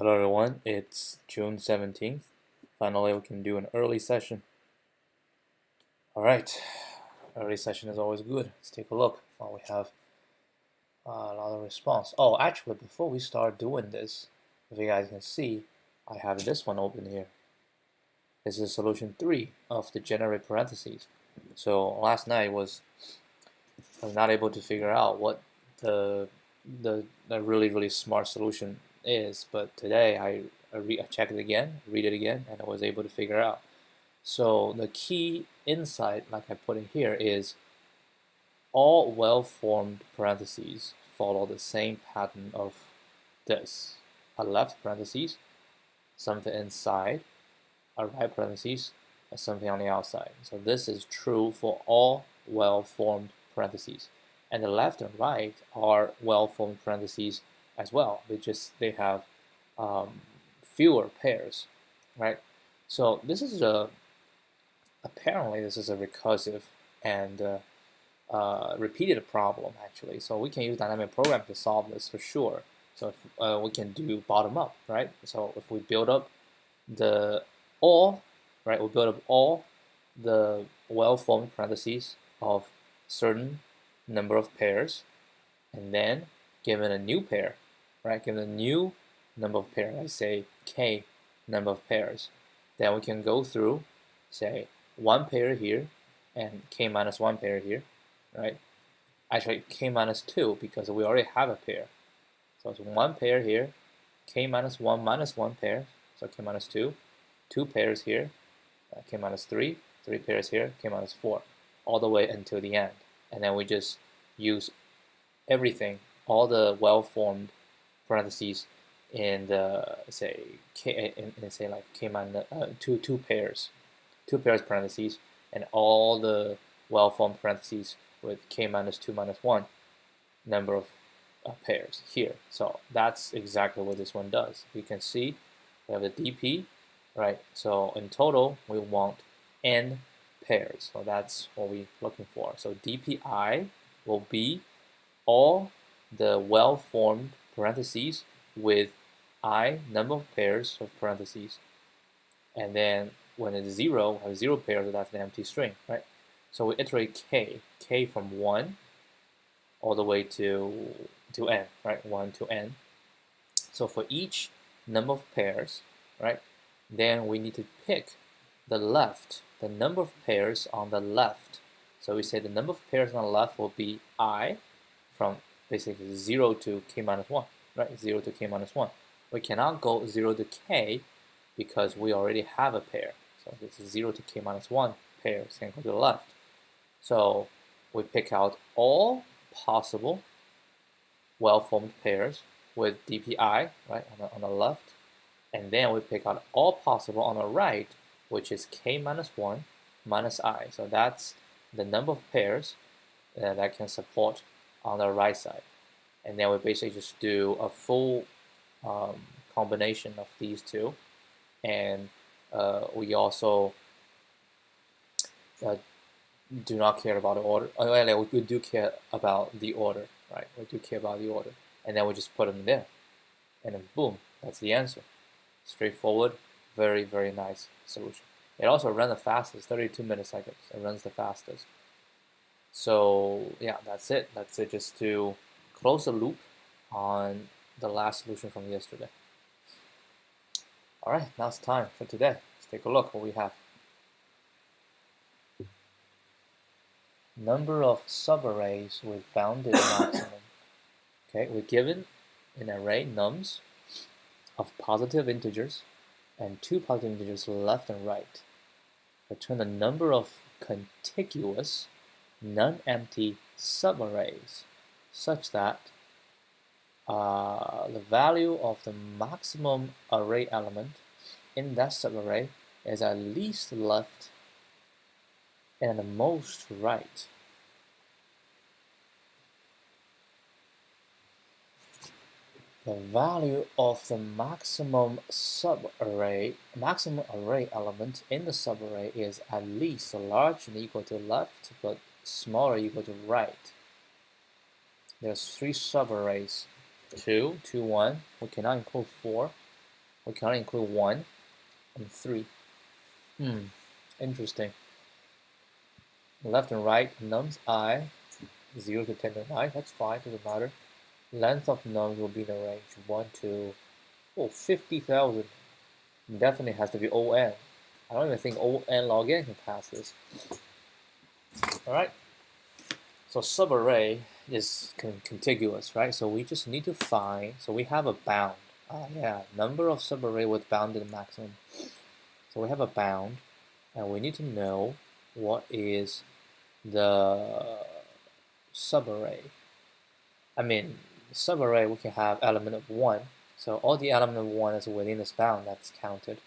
Hello everyone, it's June 17th. Finally, we can do an early session. Alright, early session is always good. Let's take a look. Well, we have a lot of response. Oh, actually, before we start doing this, if you guys can see, I have this one open here. This is solution 3 of the generate parentheses. So last night I was not able to figure out what the really smart solution is, but today I checked it again, read it again, and I was able to figure out. So the key insight, like I put in here, is all well-formed parentheses follow the same pattern of this: a left parentheses, something inside, a right parentheses, and something on the outside. So this is true for all well-formed parentheses. And the left and right are well-formed parentheses as well. They have fewer pairs, right? So this is apparently this is a recursive and repeated problem actually. So we can use dynamic program to solve this for sure. So if, we can do bottom up, right? So if we build up all the well-formed parentheses of certain number of pairs, and then given a new pair, right? Given a new number of pairs, I say k number of pairs, then we can go through, say, one pair here and k minus one pair here, right? Actually, k minus two because we already have a pair. So it's one pair here, k minus one pair, so k minus two pairs here, k minus three pairs here, k minus four, all the way until the end. And then we just use everything, all the well-formed parentheses in the say like k minus two pairs parentheses, and all the well-formed parentheses with k minus 2 minus 1 number of pairs here. So that's exactly what this one does. You can see we have the dp, right? So in total we want n pairs. So that's what we're looking for. So dpi will be all the well-formed parentheses with I number of pairs of parentheses. And then when it's zero, we have 0 pairs, so that's an empty string, right? So we iterate k from 1 all the way to n, right? 1 to n. So for each number of pairs, right, then we need to pick the number of pairs on the left. So we say the number of pairs on the left will be I from basically 0 to k minus 1, right? 0 to k minus 1. We cannot go 0 to k because we already have a pair. So this is 0 to k minus 1 pairs can go to the left. So we pick out all possible well-formed pairs with dpi, right, on the left. And then we pick out all possible on the right, which is k minus 1 minus I. So that's the number of pairs that can support on the right side. And then we basically just do a full combination of these two. And we also do not care about the order. We do care about the order, right? We do care about the order. And then we just put them there. And then boom, that's the answer. Straightforward, very nice solution. It also runs the fastest, 32 milliseconds. It runs the fastest. So yeah, that's it. That's it, just to close the loop on the last solution from yesterday. All right, now it's time for today. Let's take a look what we have. Number of subarrays with bounded maximum. Okay, we're given an array nums of positive integers and 2 positive integers left and right. Return the number of contiguous non-empty subarrays such that the value of the maximum array element in that subarray is at least left and the most right. The value of the maximum array element in the subarray is at least large and equal to left, but smaller equal to right. There's 3 subarrays. 2, 2, 1. We cannot include 4. we can only include 1 and 3. Interesting. Left and right nums I, 0 to 10 to 9, that's fine, doesn't matter. Length of nums will be in the range 1 to 50,000. Definitely has to be ON. I don't even think ON log n can pass this. Alright, so subarray is contiguous, right? So we just need to find, so we have a bound. Number of subarray with bounded maximum. So we have a bound, and we need to know what is the subarray. I mean, subarray we can have element of 1. So all the element of 1 is within this bound, that's counted.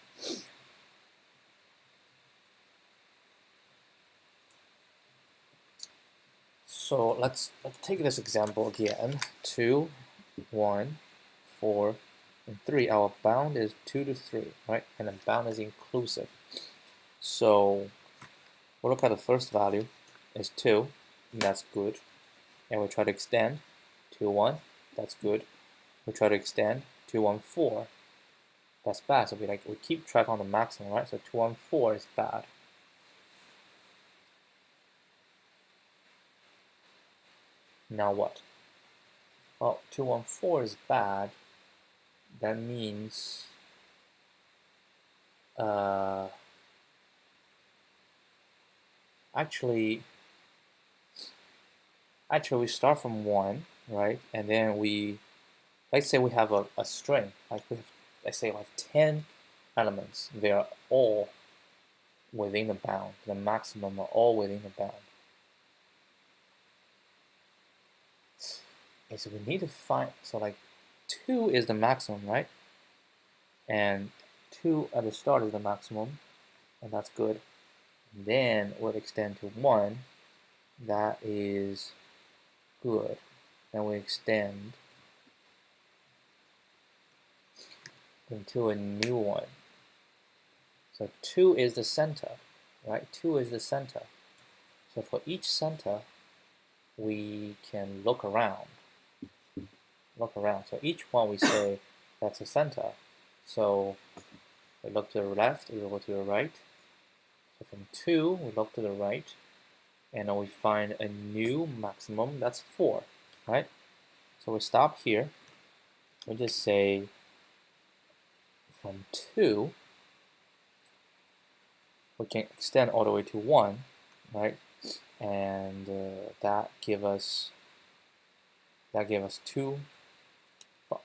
So let's take this example again. 2, 1, 4, and 3. Our bound is 2 to 3, right? And the bound is inclusive. So we'll look at the first value is 2, and that's good. And we try to extend 2, 1, that's good. We try to extend 2, 1, 4. That's bad. So we keep track on the maximum, right? So 2, 1, 4 is bad. Now what? Well, 2, 1, 4 is bad. That means actually we start from 1, right? And then let's say we have a string, let's say 10 elements. They are all within the bound. The maximum are all within the bound. Okay, so we need to find, so 2 is the maximum, right? And 2 at the start is the maximum, and that's good. And then we'll extend to 1, that is good. Then we extend into a new one. So 2 is the center, right? 2 is the center. So for each center, we can look around. So each one we say that's a center. So we look to the left, we look to the right. So from 2, we look to the right, and then we find a new maximum, that's 4, right? So we stop here. We just say from 2, we can extend all the way to 1, right? And that give us 2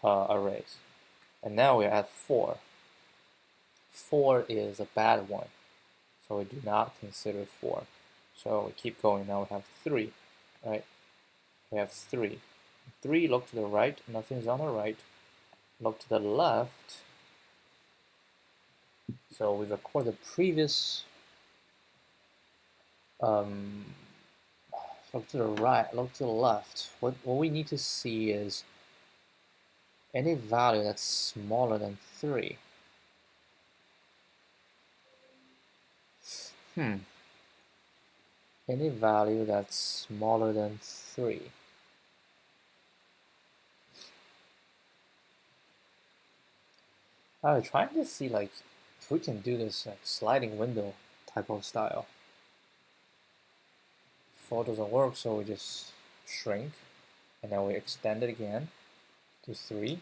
arrays. And now we're at 4. 4 is a bad one, so we do not consider 4. So we keep going. Now we have 3, right? We have 3. 3, look to the right, nothing's on the right. Look to the left. So we record the previous. Look to the right, look to the left. What we need to see is any value that's smaller than 3. Any value that's smaller than 3. I was trying to see if we can do this sliding window type of style. 4 doesn't work, so we just shrink, and then we extend it again to 3,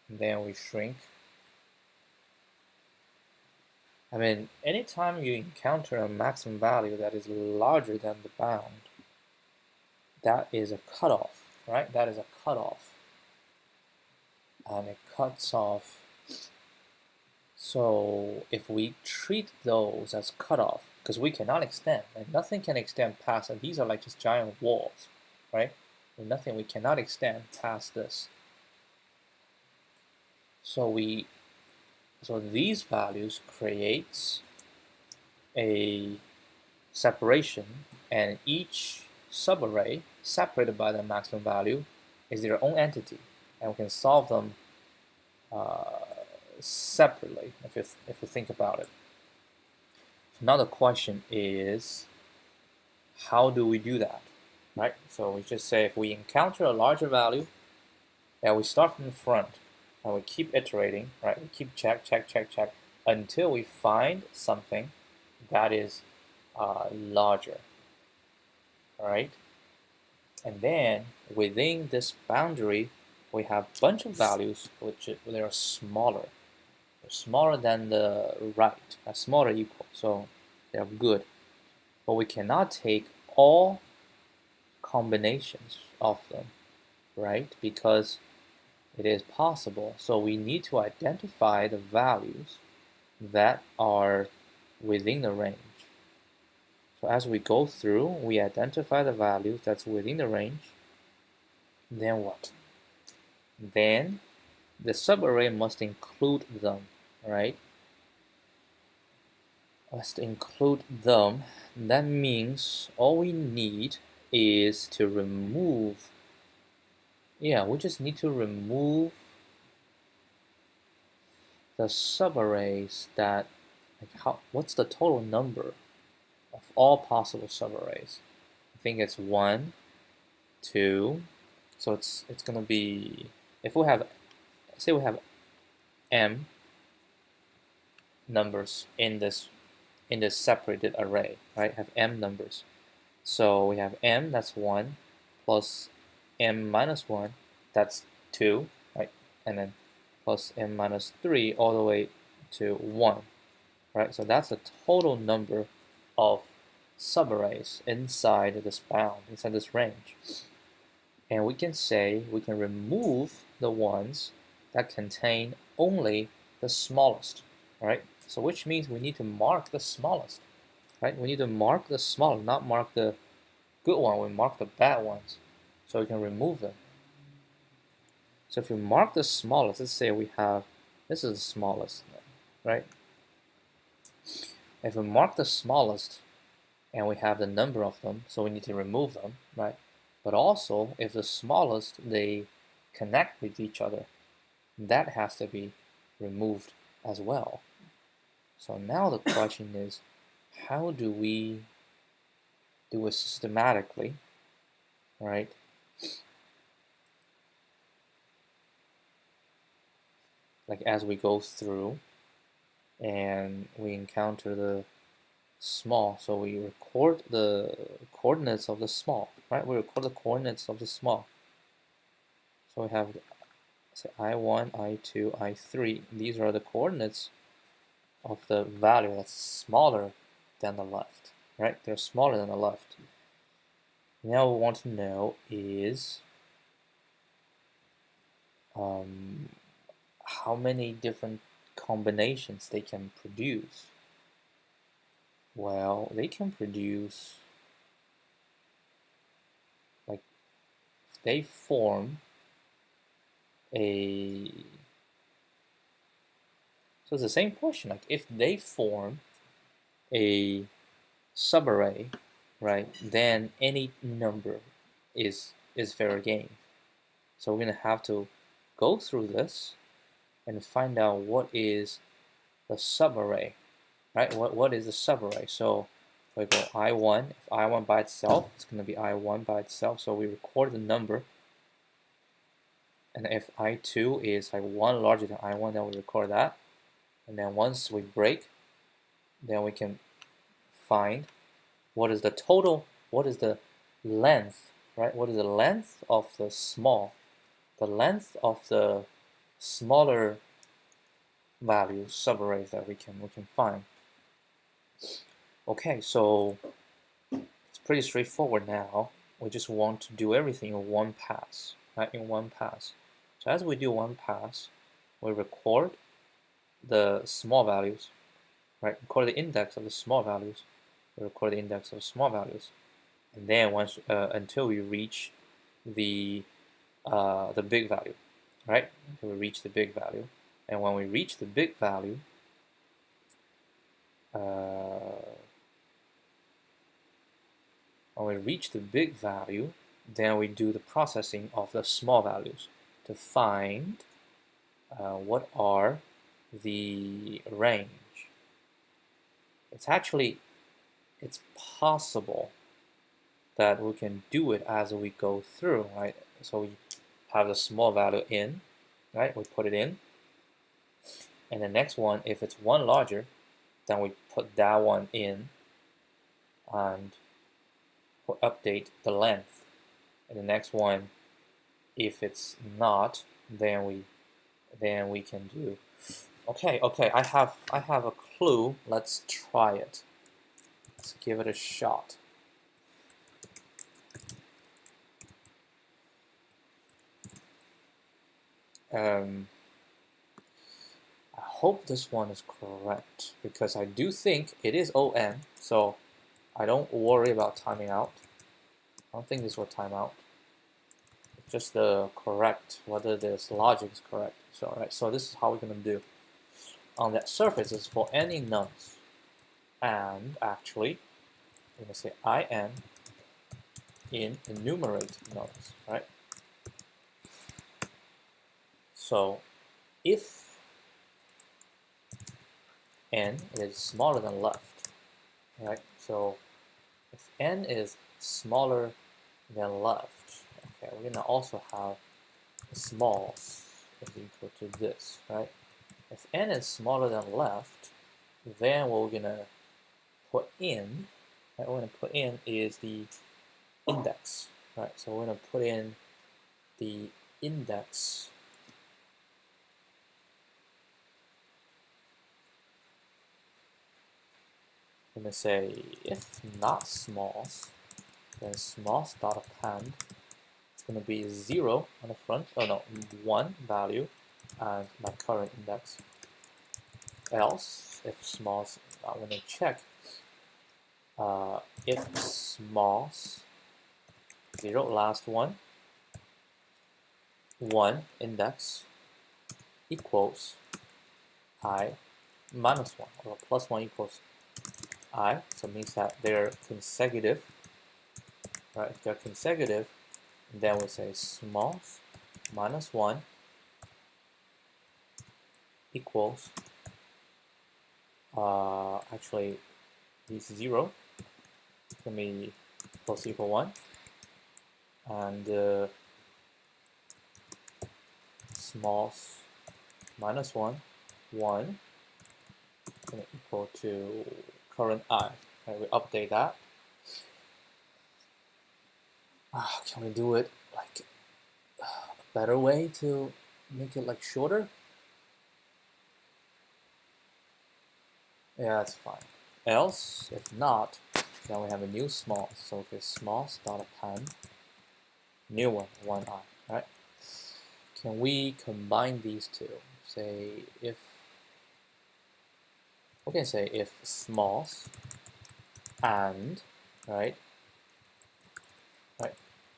and then we shrink. I mean, anytime you encounter a maximum value that is larger than the bound, that is a cutoff, right? That is a cutoff. And it cuts off. So if we treat those as cutoff, because we cannot extend, and nothing can extend past, and these are just giant walls, right? We cannot extend past this. So these values creates a separation, and each subarray separated by the maximum value is their own entity, and we can solve them separately if you think about it. So now the question is, how do we do that, right? So we just say if we encounter a larger value, we start from the front, and we keep iterating, right? We keep check until we find something that is larger, all right? And then within this boundary, we have a bunch of values which they are smaller. They're smaller than the right, smaller equal, so they're good. But we cannot take all combinations of them, right? Because it is possible. So we need to identify the values that are within the range. So as we go through, we identify the values that's within the range. Then what? Then the subarray must include them, right? Must include them. That means all we need is to remove, we just need to remove the subarrays that, what's the total number of all possible subarrays? I think it's 1, 2, so it's gonna be, if we have, say we have m numbers in this separated array, right? Have m numbers. So we have m, that's 1, plus m minus 1, that's 2, right? And then plus m minus 3 all the way to 1, right? So that's the total number of subarrays inside this bound, inside this range. And we can say we can remove the ones that contain only the smallest, right? So which means we need to mark the smallest, right? We need to mark the smallest, not mark the good one, we mark the bad ones, so we can remove them. So if we mark the smallest, let's say we have, this is the smallest, right? If we mark the smallest and we have the number of them, so we need to remove them, right? But also, if the smallest, they connect with each other, that has to be removed as well. So now the question is, how do we do it systematically, right? Like as we go through and we encounter the small, so we record the coordinates of the small, right? We record the coordinates of the small. So we have, say, I1, I2, I3. These are the coordinates of the value that's smaller than the left, right? They're smaller than the left. Now what we want to know is how many different combinations they can produce. Well, they can produce, like, if they form a, so it's the same question, like if they form a subarray, right, then any number is fair game. So we're gonna have to go through this and find out what is the subarray, right? What is the subarray? So we go I1, if I1 by itself, it's gonna be I1 by itself, so we record the number. And if I2 is like 1 larger than I1, then we record that. And then once we break, then we can find what is the total, what is the length, right? What is the length of the small, the length of the smaller value subarrays that we can find. Okay, so it's pretty straightforward now. We just want to do everything in one pass, right? In one pass. So as we do one pass, we record the small values, right? Record the index of the small values. We record the index of small values, and then once until we reach the big value, right? Until we reach the big value, and when we reach the big value, then we do the processing of the small values to find what are the range. It's possible that we can do it as we go through, right? So we have the small value in, right? We put it in. And the next one, if it's one larger, then we put that one in and we'll update the length. And the next one, if it's not, then we can do. Okay, I have a clue. Let's try it. Let's give it a shot. I hope this one is correct because I do think it is ON, so I don't worry about timing out. I don't think this will time out. It's just the correct, whether this logic is correct. So, all right, so this is how we're gonna do. On that surface is for any nuns, and actually, we're gonna say IN in enumerate nuns, right? So, if n is smaller than left, right? So if n is smaller than left, okay, we're gonna also have smalls is equal to this, right? If n is smaller than left, then what we're gonna put in, right, what we're gonna put in is the index, right? So we're gonna put in the index I'm going to say if not smalls, then smalls dot append. It's going to be 0 on the front, oh no, 1 value, and my current index. Else, if smalls, I'm going to check if smalls 0 last one, 1 index equals I minus 1, or plus 1 equals I, so it means that they're consecutive, right? If they're consecutive, then we say smalls minus 1 equals, actually, it's 0, it's going to be plus equal 1, and smalls minus 1, 1 is going to equal to current I. Right, we update that. Can we do it like a better way to make it like shorter? Yeah, that's fine. Else, if not, then we have a new smalls. So okay, smalls dot append, new one, 1I, right? Can we combine these two? Say if we can say if smalls and right,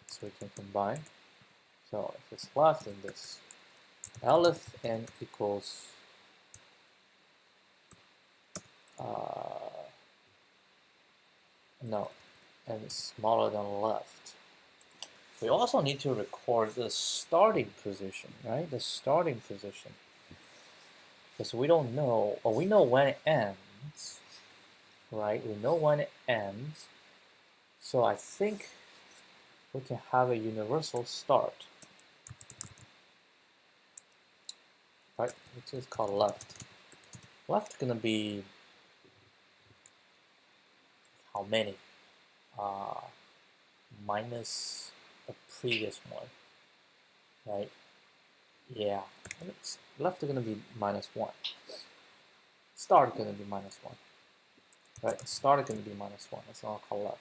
so we can combine. So if it's left, then this if n equals no, n is smaller than left. We also need to record the starting position, right? The starting position. Because we don't know, or we know when it ends, right? We know when it ends. So I think we can have a universal start, right? Which is called left. Left is gonna be how many? Minus the previous one, right? Yeah, left is gonna be minus 1. Start is gonna be minus 1, right? Start is gonna be minus 1. That's all called left.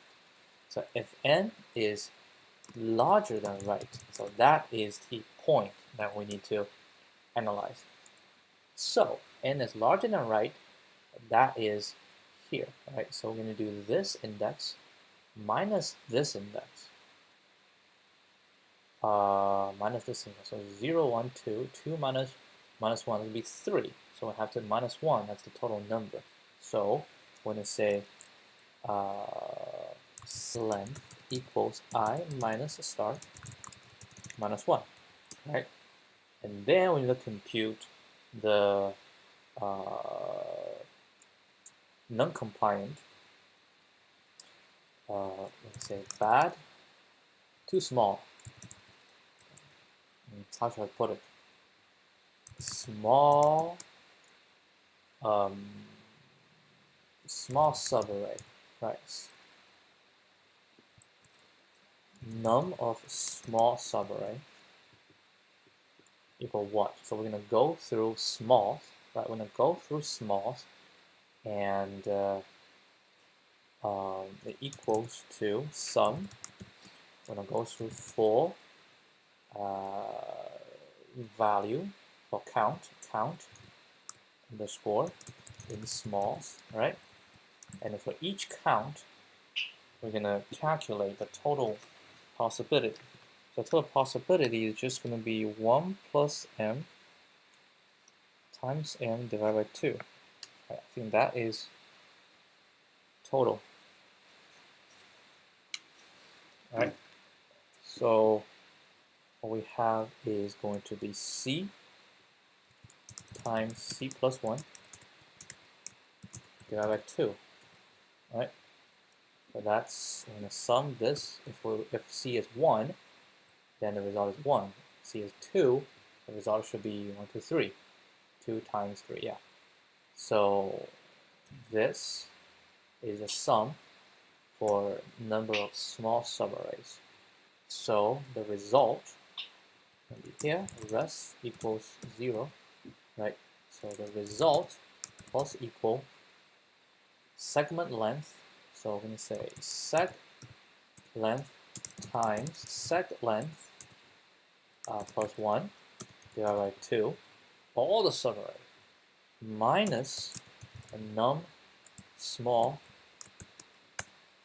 So if n is larger than right, so that is the point that we need to analyze. So n is larger than right, that is here, right? So we're going to do this index minus this index, minus this index. So 0, 1, 2, 2 minus 1 will be 3. So we have to minus 1, that's the total number. So we're going to say length equals I minus start minus 1, right? And then we need to compute the non-compliant, let's say bad, too small. How should I put it? small small subarray, right? Num of small subarray equal what? So we're going to go through smalls, right? We're going to go through smalls, and it equals to sum. We're going to go through for value or count underscore in smalls, right? And for each count, we're going to calculate the total possibility. So total possibility is just going to be 1 plus m times m divided by 2. I think that is total. All right. So what we have is going to be c times c plus 1 divided by 2. All right. So that's, I'm going to sum this. If c is 1, then the result is 1. C is 2, the result should be 1, 2, 3. 2 times 3, yeah. So this is a sum for number of small subarrays. So the result will be here, res equals 0, right? So the result plus equal segment length. So we're going to say seg length times seg length plus 1 divided by 2, all the subarray, minus a num small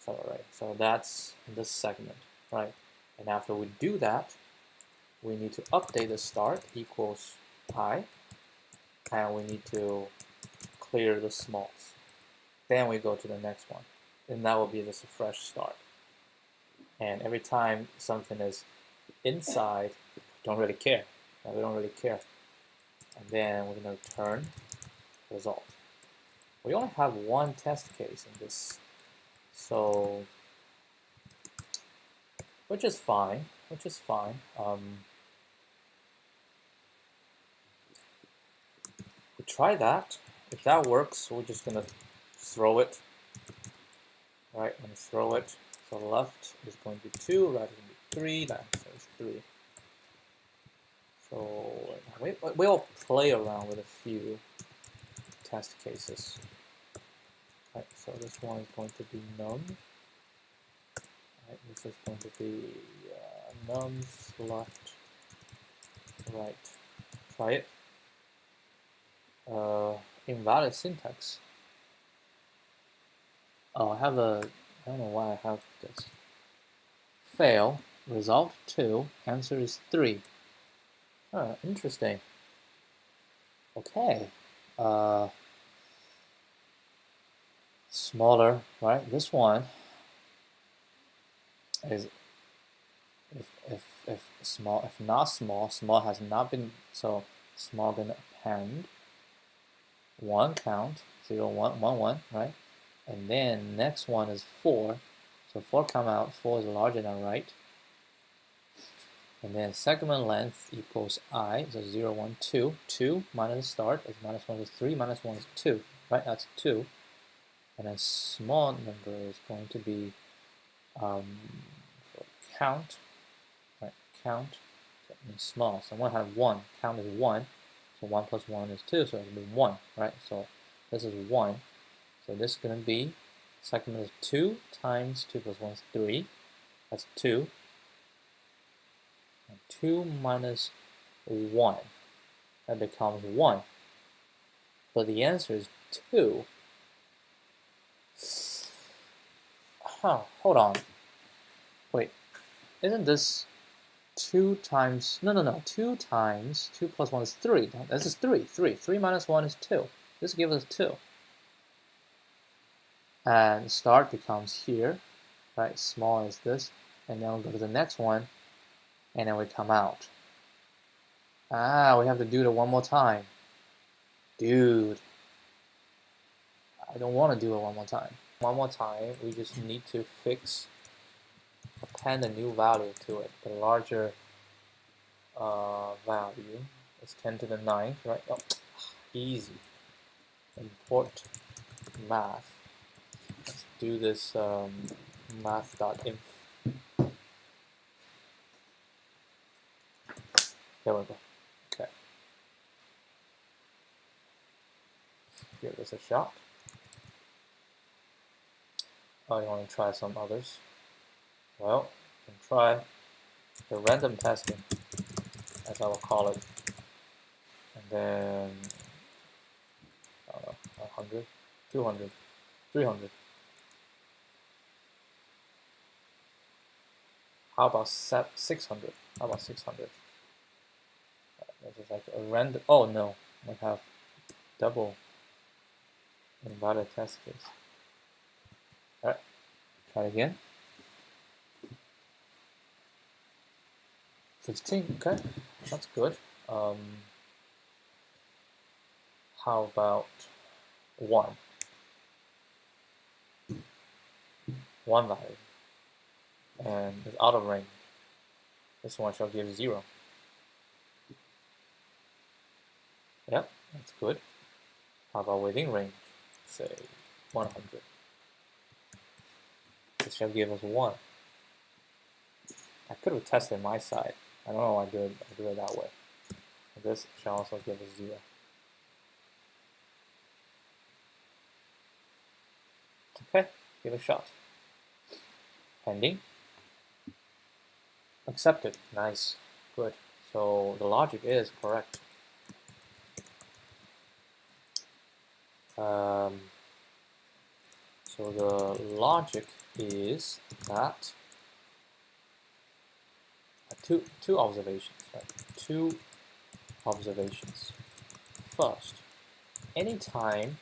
subarray. So that's this segment, right? And after we do that, we need to update the start equals I, and we need to clear the smalls. Then we go to the next one, and that will be just a fresh start. And every time something is inside, don't really care. We don't really care. And then we're going to return result. We only have one test case in this, so which is fine. We try that. If that works, we're just gonna throw it. Right, and throw it. So left is going to be 2, right is going to be 3. That is 3. So we'll play around with a few test cases. Right, so this one is going to be num. Right, this is going to be nums left, right. Try it. Invalid syntax. Oh, I don't know why I have this. Fail, result 2, answer is 3. Interesting. Okay. Smaller, right? This one is if small, if not small, small has not been, so small gonna append 1 count, 0, 1, 1, 1, right? And then next one is 4, so 4 come out, 4 is larger than right. And then segment length equals I, so 0, 1, 2, 2 minus start is minus 1 is 3, minus 1 is 2, right? That's 2. And then small number is going to be count, right? Count, that means small. So I'm going to have 1, count is 1, so 1 plus 1 is 2, so it'll be 1, right? So this is 1. So this is going to be, segment is 2 times 2 plus 1 is 3, that's 2. And 2 minus 1, that becomes 1. But the answer is 2. Hold on. Wait, isn't this 2 times, no, 2 times 2 plus 1 is 3. This is 3. 3 minus 1 is 2. This gives us 2. And start becomes here, right? Small is this. And then we'll go to the next one, and then we come out. We have to do it one more time. Dude, I don't want to do it one more time. One more time, we just need to append a new value to it, the larger value, It's 10 to the 9th, right? Oh, easy. Import math. Let's do this math.inf. There we go. Okay. Give this a shot. Oh, you want to try some others? Well, you can try the random testing, as I will call it. And then, I don't know, 100, 200, 300. How about 600? How about 600? This is like a random. Oh no, I have double invalid test case. Alright, try it again. 15, okay, that's good. How about 1? 1 value. And it's out of range. This one shall give 0. Yep, that's good. How about within range? Say 100. This shall give us 1. I could have tested my side. I don't know why I do it that way. And this shall also give us 0. Okay, give it a shot. Pending. Accepted. Nice. Good. So the logic is correct. So the logic is that two observations, right? 2 observations. First, anytime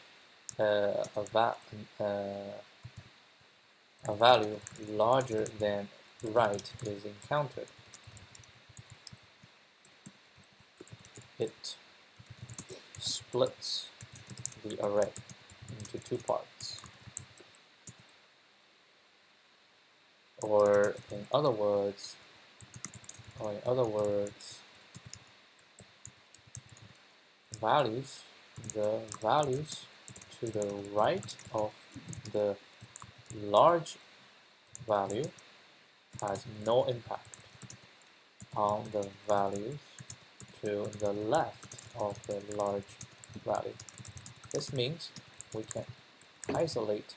a value larger than right is encountered, it splits the array into 2 parts. Or in other words, the values to the right of the large value has no impact on the values to the left of the large value. This means we can isolate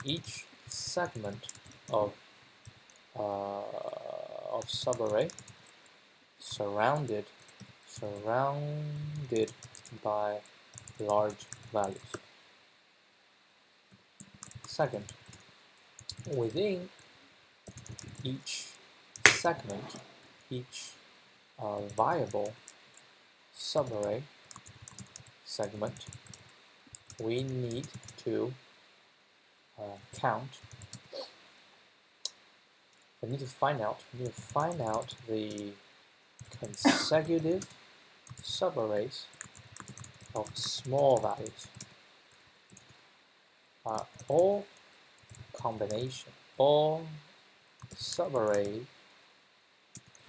each segment of subarray surrounded by large values. Second, within each segment, each viable subarray segment, we need to find out the consecutive subarrays of small values. All subarray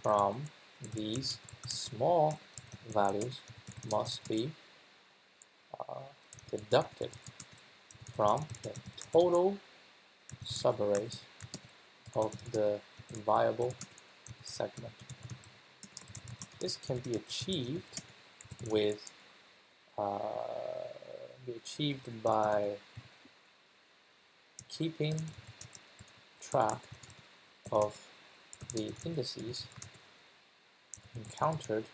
from these small values must be deducted from the total subarrays of the viable segment. This can be achieved by keeping track of the indices encountered,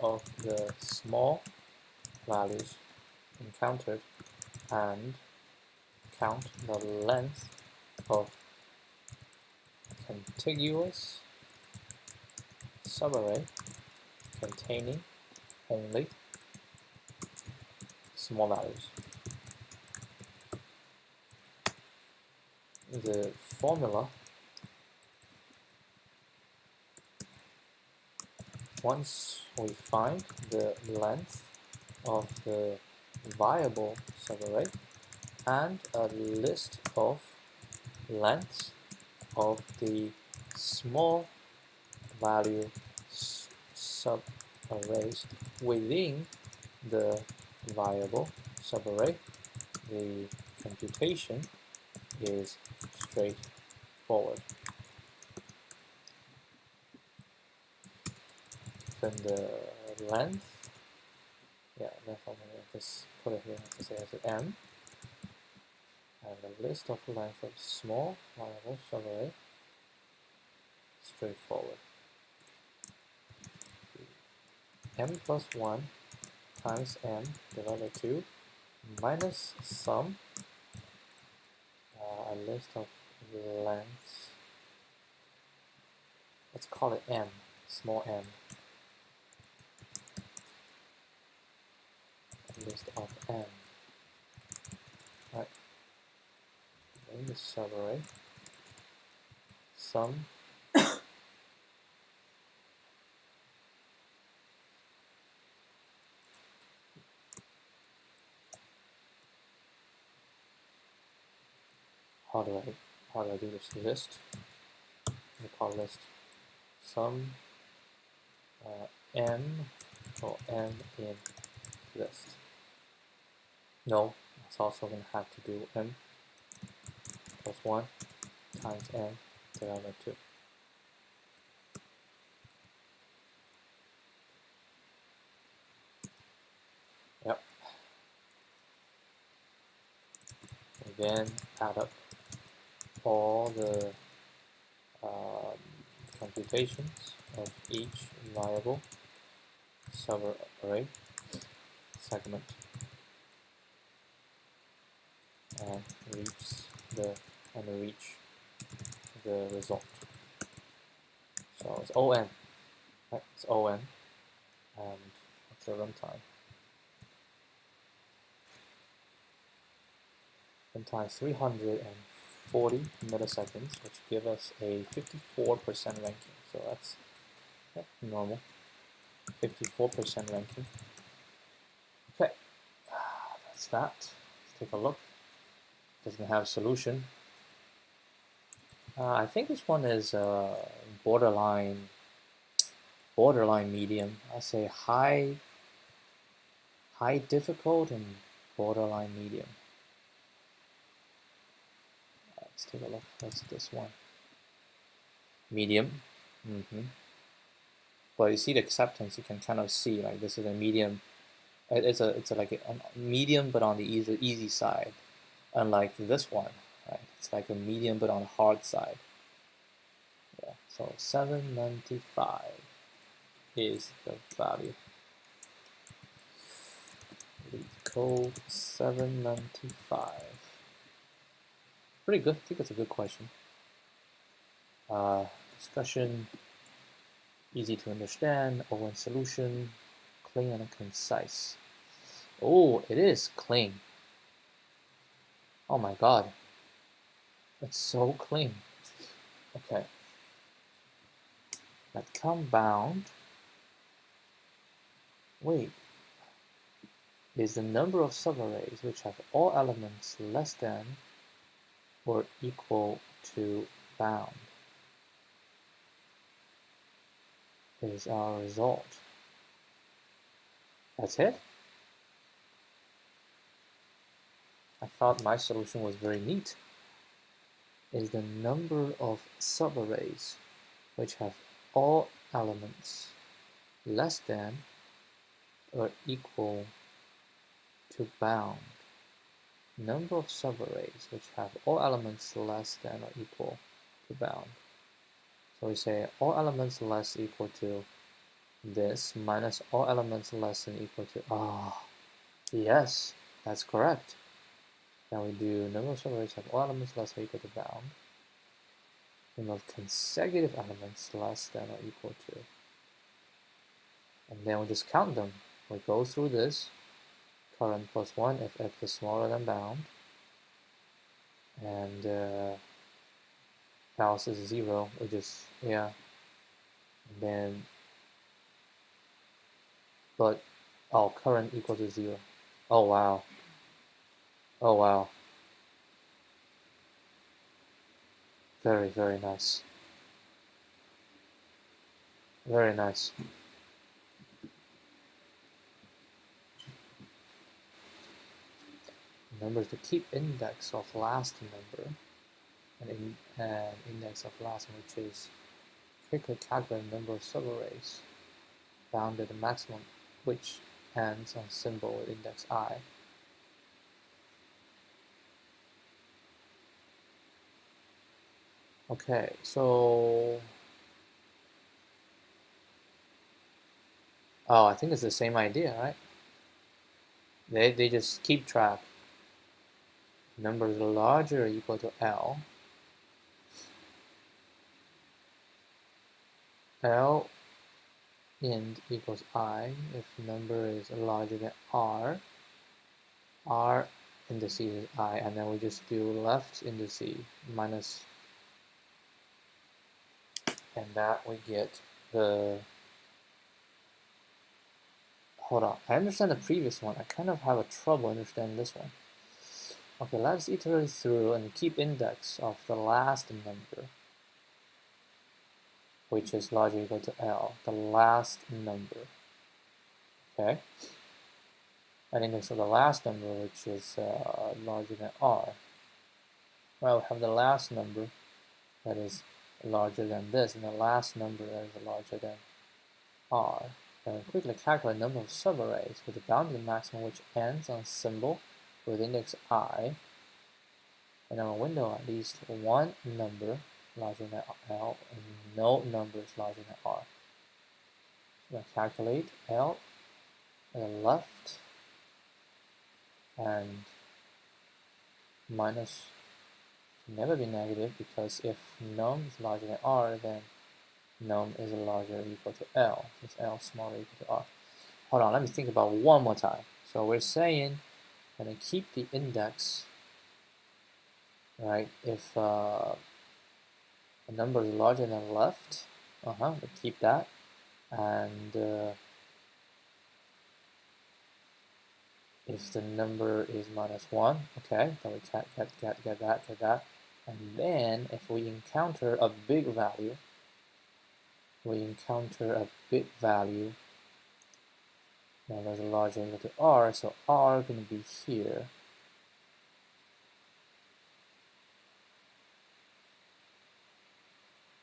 of the small values encountered, and count the length of contiguous subarray containing only small values. The formula, once we find the length of the viable subarray and a list of lengths of the small value subarrays within the variable subarray, the computation is straightforward. Then the length, just put it here to say as m, and the list of length of small variable subarray, straightforward. M plus 1 times m divided by 2 minus sum, a list of lengths, let's call it m, small m, a list of m, right, then the subarray, sum, how do I do this list? We call list sum m or m in list. No, it's also going to have to do m plus 1 times m divided by 2. Yep. And then add up all the computations of each variable subarray segment and reach the result. So it's O n, right? It's O n, and what's the runtime? Runtime 340 milliseconds, which give us a 54% ranking. So that's normal. 54% ranking. Okay, that's that. Let's take a look. Doesn't have a solution. I think this one is borderline medium. I say high difficult and borderline medium. Let's take a look. What's this one? Medium. But you see the acceptance. You can kind of see like this is a medium. It's like a medium, but on the easy side. Unlike this one, right? It's like a medium, but on the hard side. Yeah. So 795 is the value. LeetCode 795. Pretty good. I think it's a good question. Discussion, easy to understand, O(n) solution, clean and concise. Oh, it is clean. Oh my god. It's so clean. Okay. Let count bound. Wait. Is the number of subarrays which have all elements less than or equal to bound is our result. That's it? I thought my solution was very neat. Is the number of subarrays which have all elements less than or equal to bound. Number of subarrays which have all elements less than or equal to bound. So we say all elements less equal to this minus all elements less than equal to, yes, that's correct. Then we do number of subarrays have all elements less than or equal to bound. Number of consecutive elements less than or equal to. And then we just count them. We go through this, current plus 1 if x is smaller than bound, and else is 0, we just, and then, but, current equal to 0. Oh wow. Oh wow. Very, very nice. Very nice. Number is the keep index of last number, and index of last one, which is quickly calculate the number of subarrays bounded the maximum, which ends on symbol with index I. Okay, so I think it's the same idea, right? They just keep track. Number is larger or equal to L. L int equals I if number is larger than R. R indices is I, and then we just do left indices minus, and that we get the, hold on, I understand the previous one. I kind of have a trouble understanding this one. Okay, let's iterate through and keep index of the last number, which is larger or equal to L, the last number, okay? An index of the last number, which is larger than R. Well, we have the last number that is larger than this, and the last number that is larger than R. And quickly calculate the number of subarrays with the bounded maximum, which ends on symbol with index I. And our window at least one number larger than L and no numbers larger than R. So I calculate L on the left and minus can never be negative, because if num is larger than R, then num is larger or equal to L, since L smaller or equal to R. Hold on, let me think about one more time. So we're saying that I keep the index, right? If a number is larger than left, we keep that, and if the number is -1, okay, then we get that. And then if we encounter a big value, now there's a larger equal to R, so R is going to be here.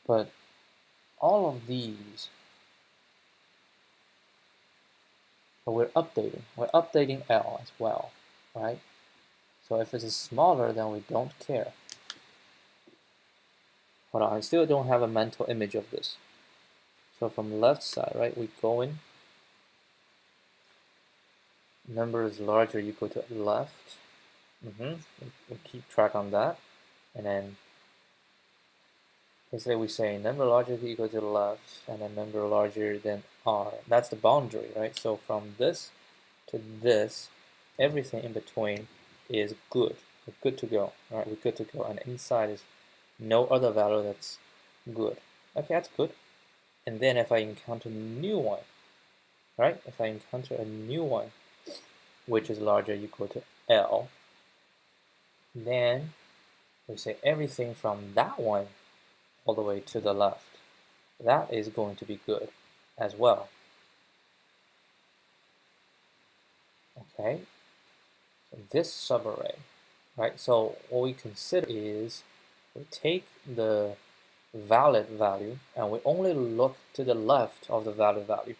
But all of these, but we're updating L as well, right? So if it is smaller, then we don't care. Hold on, I still don't have a mental image of this. So from the left side, right, we go in, number is larger or equal to left. We keep track on that, and then we say number larger or equal to the left, and then number larger than R. That's the boundary, right? So from this to this, everything in between is good. We're good to go, all right? We're good to go, and inside is no other value that's good. Okay, that's good. And then if I encounter a new one, right? If I encounter a new one, which is larger or equal to L, then we say everything from that one all the way to the left. That is going to be good as well. Okay, so this subarray, right? So what we consider is we take the valid value and we only look to the left of the valid value,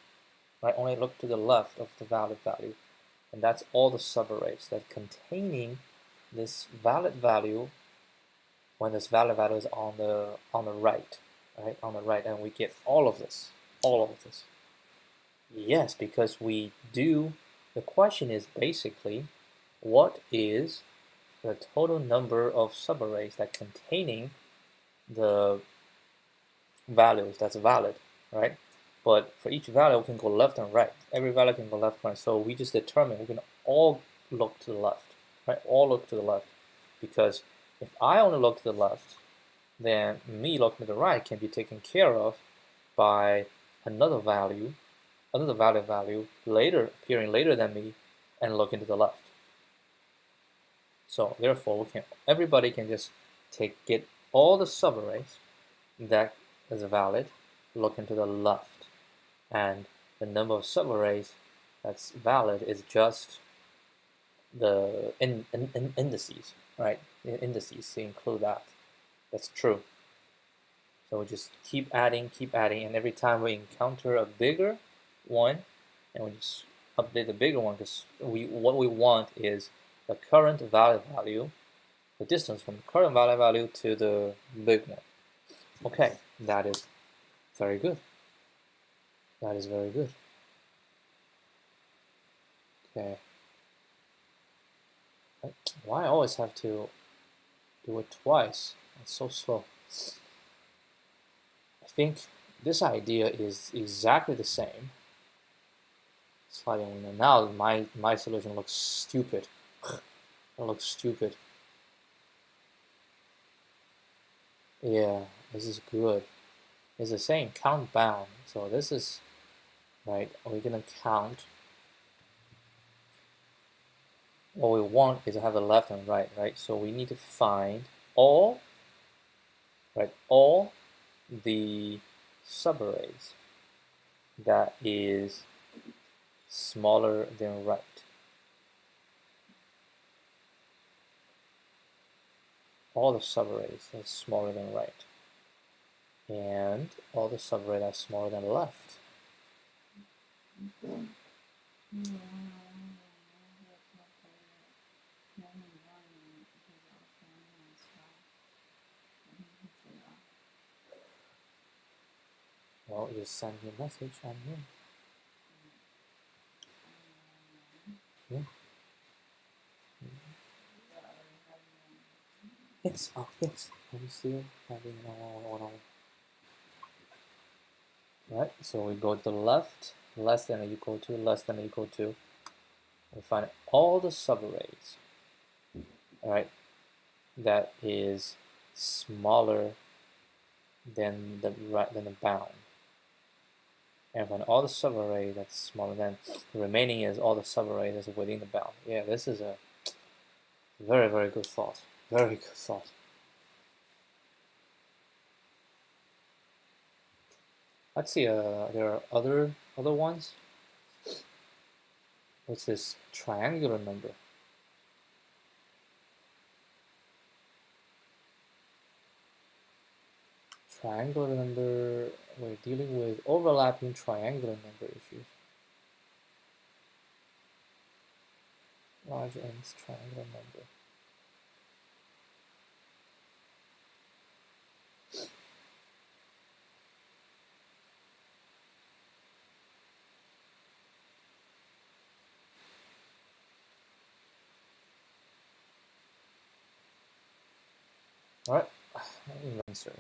right? Only look to the left of the valid value, and that's all the subarrays that containing this valid value when this valid value is on the right, right? On the right, and we get all of this. Yes, because we do. The question is basically, what is the total number of subarrays that containing the values that's valid, right? But for each value, we can go left and right. Every value can go left and right. So we just determine we can all look to the left, right? All look to the left, because if I only look to the left, then me looking to the right can be taken care of by another valid value later, appearing later than me, and looking to the left. So therefore, everybody can just get all the subarrays that is valid, looking to the left. and the number of subarrays that's valid is just the indices, right? Indices to include that. That's true. So we just keep adding, and every time we encounter a bigger one, and we just update the bigger one, because what we want is the current valid value, the distance from the current valid value to the big one. Okay, that is very good. That is very good. Okay. Why I always have to do it twice? It's so slow. I think this idea is exactly the same. Sliding window. Now my solution looks stupid. It looks stupid. Yeah, this is good. It's the same count bound. So this is right. We're gonna count. What we want is to have the left and right, right? So we need to find all the subarrays that is smaller than right. All the subarrays that's smaller than right. And all the subarray that's smaller than left. Well, just send me a message, I'm here. Yeah. Yes, oh yes, I'm still having one. Right, so we go to the left, less than or equal to, less than or equal to. We find all the subarrays, right, that is smaller than the bound. And find all the subarray that's smaller than the remaining is all the subarray that's within the bound. Yeah, this is a very, very good thought. Very good thought. Let's see, there are other ones. What's this triangular number? Triangular number, we're dealing with overlapping triangular number issues. Large nth triangular number. All right, answer.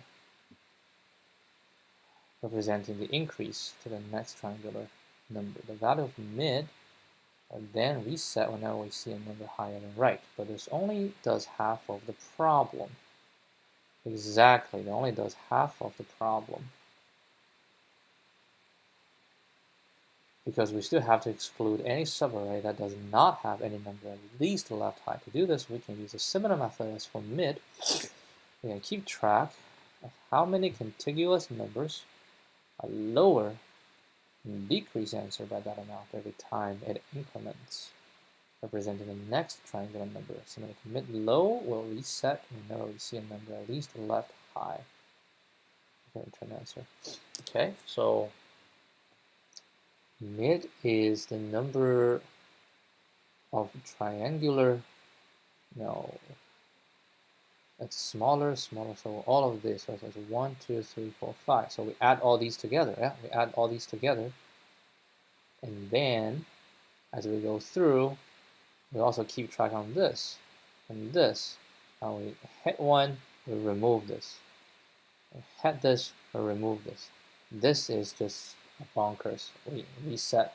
Representing the increase to the next triangular number. The value of mid are then reset whenever we see a number higher than right, but this only does half of the problem. Exactly, it only does half of the problem. Because we still have to exclude any subarray that does not have any number at least left high. To do this, we can use a similar method as for mid. We can keep track of how many contiguous numbers are lower and decrease answer by that amount every time it increments, representing the next triangular number. Similar to mid low will reset whenever we see a number at least left high. Okay, return answer. Okay, so mid is the number of triangular, no, it's smaller, so all of this, right? So it's 1, 2, 3, 4, 5. So we add all these together, yeah? We add all these together. And then, as we go through, we also keep track on this and this. Now we hit one, we remove this. We hit this, we remove this. This is just bonkers. We reset.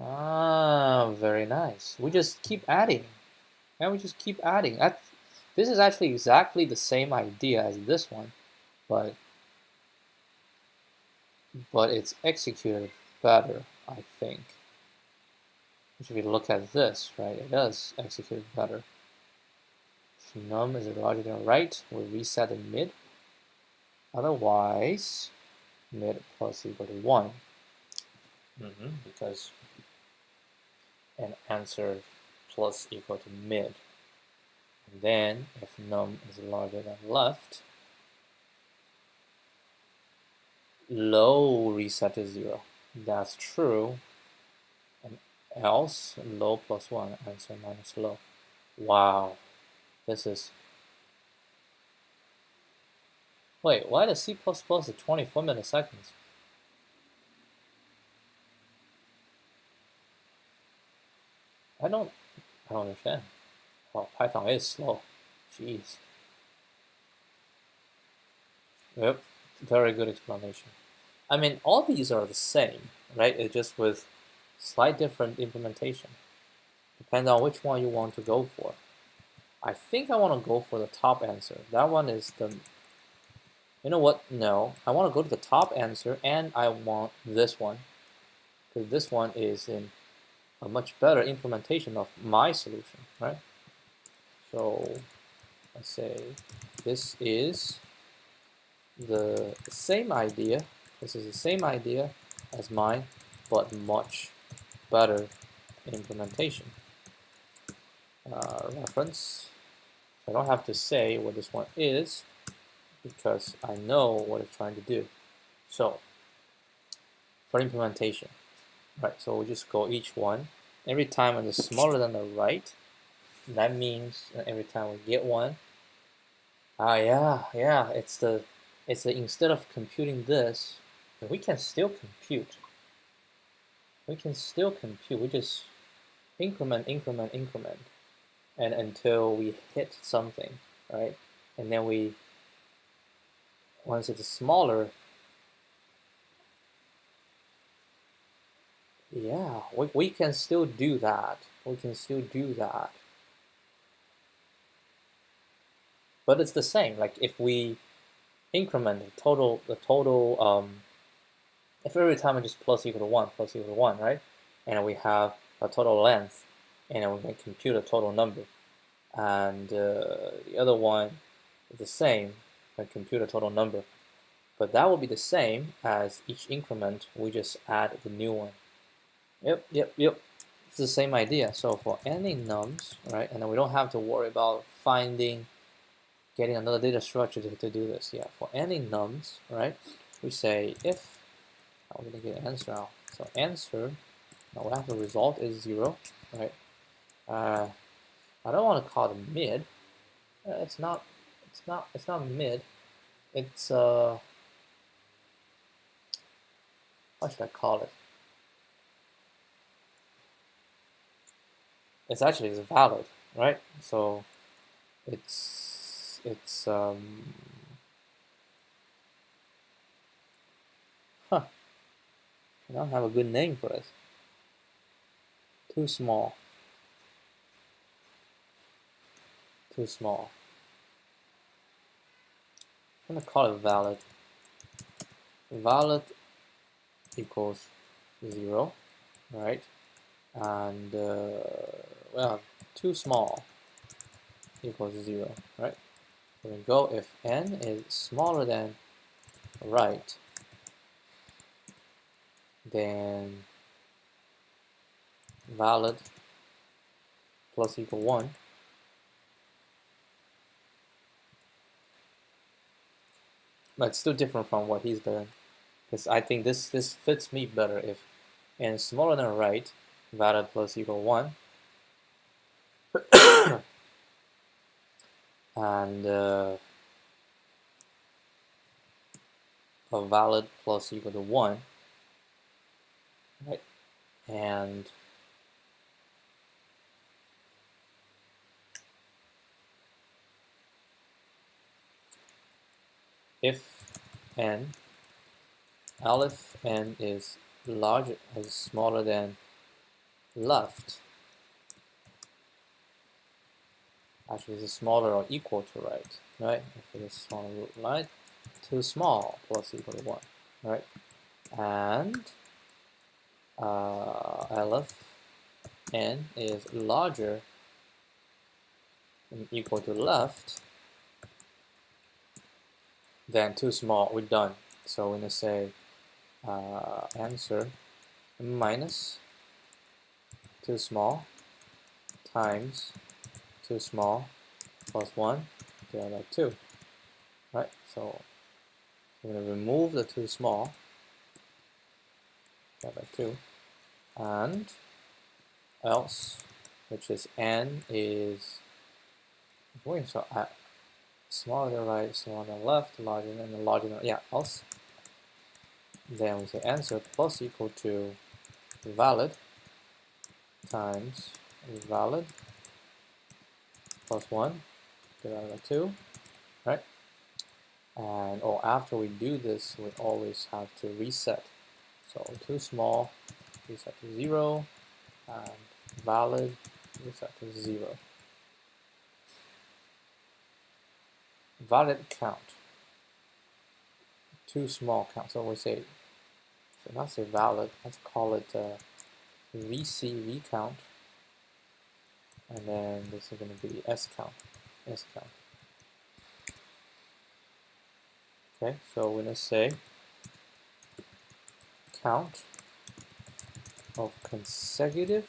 Ah, very nice. We just keep adding. And we just keep adding. This is actually exactly the same idea as this one, but it's executed better, I think. If we look at this, right, it does execute better. If num is larger than right, we reset the mid. Otherwise, mid plus equal to 1. Because an answer plus equal to mid. And then if num is larger than left, low reset to 0. That's true. And else low plus 1, answer minus low. Wow. This is... Wait, why does C++ at 24 milliseconds? I don't understand. Well, Python is slow. Jeez. Yep, very good explanation. I mean, all these are the same, right? It's just with slight different implementation. Depends on which one you want to go for. I think I want to go for the top answer. That one is the... You know what? No, I want to go to the top answer, and I want this one, because this one is in a much better implementation of my solution, right? So let's say this is the same idea. This is the same idea as mine, but much better implementation. Reference. I don't have to say what this one is because I know what it's trying to do. So for implementation, right? So we'll just go each one. Every time when it's smaller than the right, that means every time we get one. Yeah. It's the instead of computing this, we can still compute. We can still compute. We just increment, and until we hit something, right? And then we, once it's smaller, yeah, we can still do that. We can still do that. But it's the same. Like if we increment the total, if every time we just plus equal to 1, right? And we have a total length, and we can compute a total number. And the other one is the same, we compute a total number. But that will be the same as each increment, we just add the new one. Yep. It's the same idea. So for any nums, right, and then we don't have to worry about getting another data structure to do this. Yeah, for any nums, right, we say if, we're going to get an answer now. So answer, now we have the result is 0, right? I don't want to call it mid. It's not mid. It's what should I call it? It's valid, right? So it's I don't have a good name for this. Too small. I'm gonna call it valid. Valid equals 0, right? And well, too small equals 0, right? So we go if n is smaller than right, then valid plus equal 1. But it's still different from what he's doing, because I think this fits me better. If n is smaller than right, valid plus equal 1, and a valid plus equal to 1, right? And if n, if n is smaller than left, actually this is smaller or equal to right, right? If it is smaller than right, too small plus equal to 1, right? And if n is larger than equal to left, then too small, we're done. So we're gonna say answer minus too small times too small plus 1 divided by 2, right? So we're going to remove the too small divided by 2, and else, which is n is going so smaller than right, smaller than left, larger than larger than, yeah, else. Then we say answer plus equal to valid times valid plus 1 divided by 2, right? And after we do this, we always have to reset. So too small, reset to 0, and valid, reset to 0. Valid count, too small count. So we say, so not say valid, let's call it VC count, and then this is going to be S count. Okay, so we're going to say count of consecutive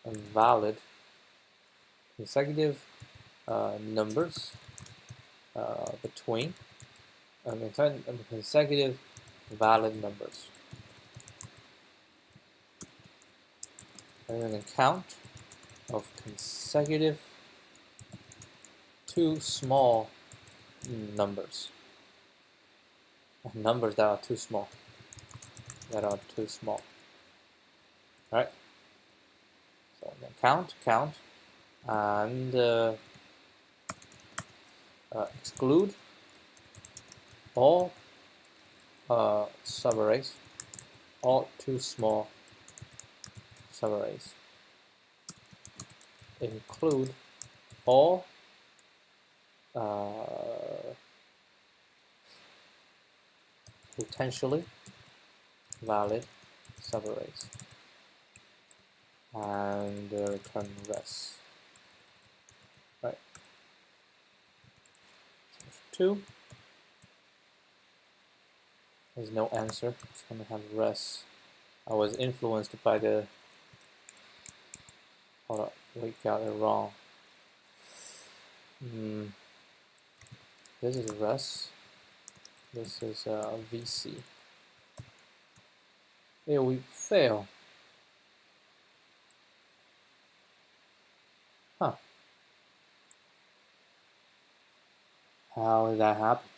and valid consecutive numbers between consecutive valid numbers, and then count of consecutive too small numbers that are too small, right? So then count, and exclude all subarrays, all too small subarrays. Include all potentially valid subarrays, and return res. Right. So 2 there's no answer. It's going to have res. I was influenced by the. Hold up, we got it wrong. This is res. This is VC. Yeah, we fail. Huh. How did that happen?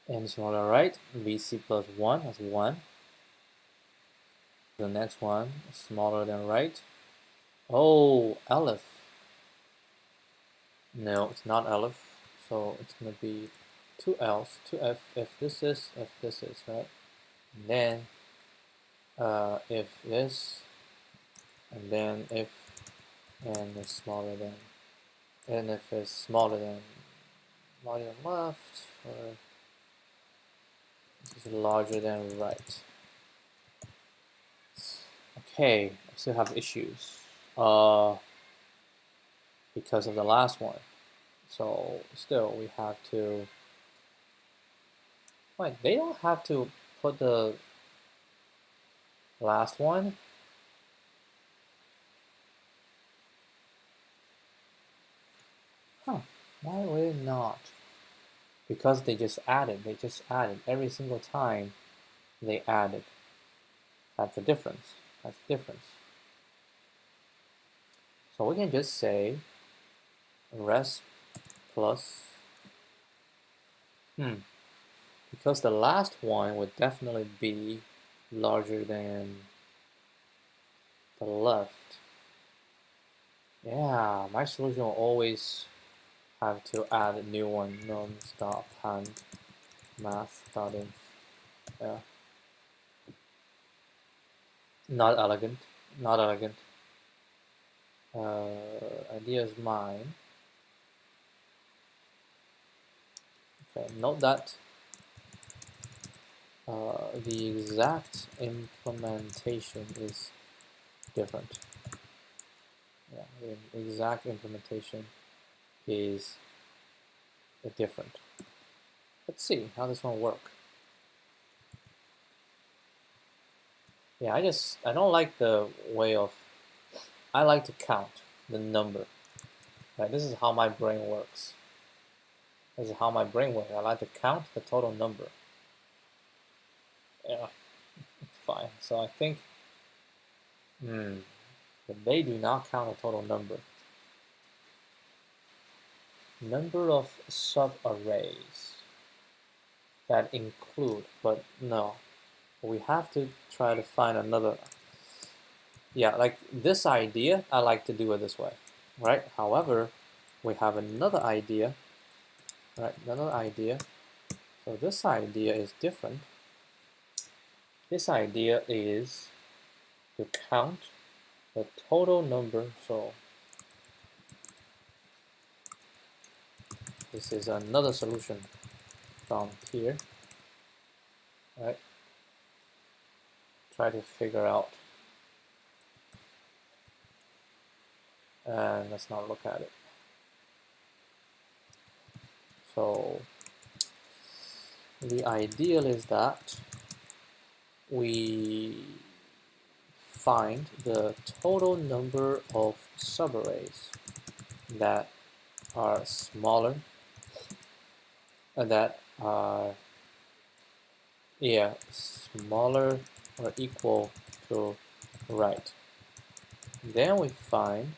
N smaller right, VC plus 1, that's 1. The next one, smaller than right. Oh, Aleph. No, it's not Aleph. So it's going to be 2Ls, 2F, if this is, right? And then if this, and then if n is smaller than, and if it's smaller than left, or this is larger than right. Okay, I still have issues because of the last one. So still, we have to. Wait, they don't have to put the last one. Huh? Why would it not? Because they just added. They just added every single time. They added. That's the difference. That's the difference. So we can just say res plus. Because the last one would definitely be larger than the left. Yeah, my solution will always have to add a new one. Non-stop hand math.inf. Yeah. Not elegant. Not elegant. Idea is mine. Okay, note that the exact implementation is different. Yeah, the exact implementation is different. Let's see how this one work. Yeah, I don't like the way of, I like to count the number. Right, this is how my brain works. This is how my brain works. I like to count the total number. Yeah, it's fine. So I think, but they do not count the total number. Number of subarrays that include, but no, we have to try to find another. Yeah, like this idea, I like to do it this way, right? However, we have another idea, right? Another idea. So this idea is different. This idea is to count the total number. So this is another solution from here, right? Try to figure out, and let's not look at it. So the ideal is that we find the total number of subarrays that are smaller, that are, yeah, smaller or equal to right. Then we find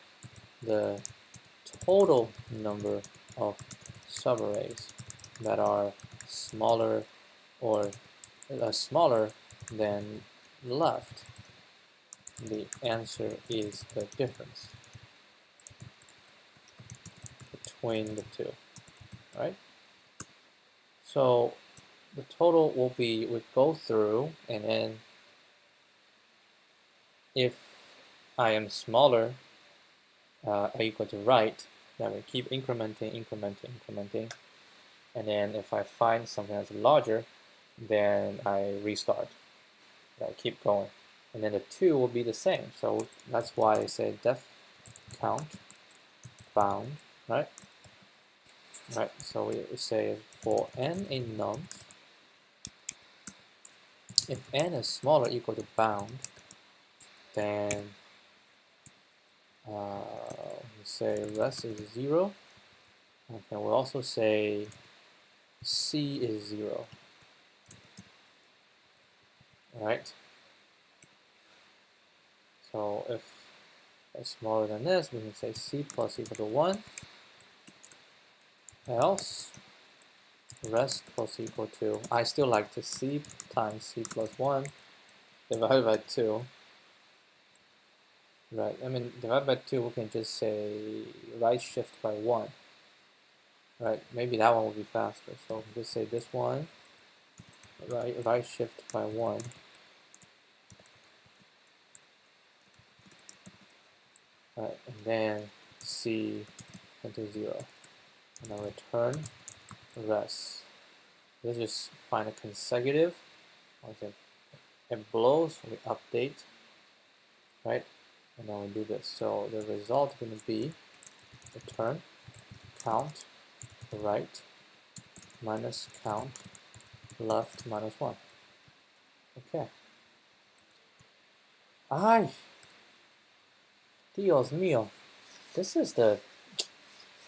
the total number of subarrays that are smaller or smaller than left. The answer is the difference between the two, right? So the total will be, we go through, and then if I am smaller equal to right, then we keep incrementing, and then if I find something that's larger, then I restart. I keep going, and then the 2 will be the same. So that's why I say def count bound, right? Right. So we say for n in nums, if n is smaller or equal to bound, then we say rest is 0. Okay, we'll also say c is 0. Right? So if it's smaller than this, we can say c plus equal to 1. Else, rest plus equal to, I still like to c times c plus 1 divided by 2. Right, I mean, divided by 2, we can just say right shift by 1. Right, maybe that one will be faster. So just say this one, right shift by 1. Right, and then c into 0. And then return rest. Let's just find a consecutive. Okay, it blows, we update, right? And then we do this. So the result is going to be return count right minus count left minus 1. Okay. Ay, Dios mío. This is the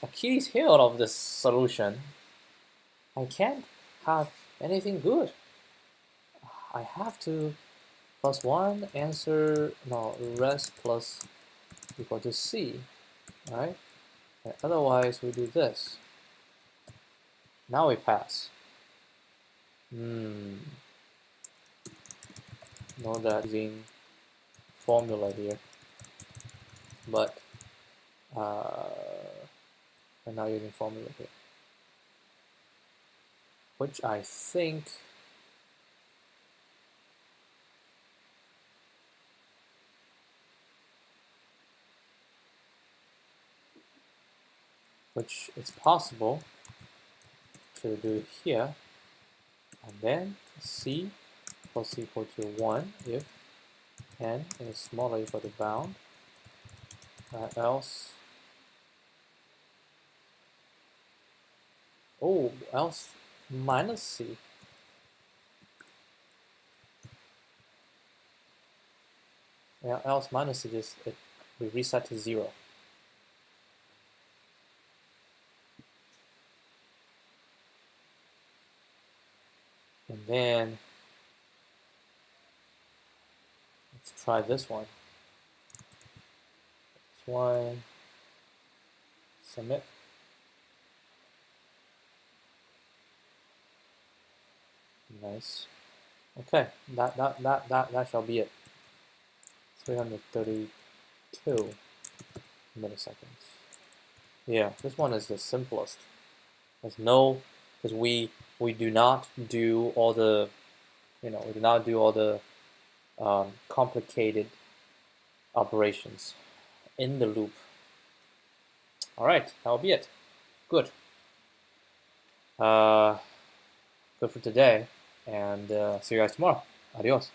Achilles heel of this solution. I can't have anything good. I have to plus 1 answer, no, rest plus equal to c, right? And otherwise we do this. Now we pass. No, that using formula here, but I'm not using formula here, which I think it's possible to do here, and then c plus equal to 1 if n is smaller or equal to bound, else minus c. Yeah, else minus c just we reset to 0. And then let's try this one. This one, submit. Nice. Okay, that shall be it. 332 milliseconds. Yeah, this one is the simplest. There's no, because we do not do all the, complicated operations in the loop. All right, that'll be it. Good. Good for today, and see you guys tomorrow. Adios.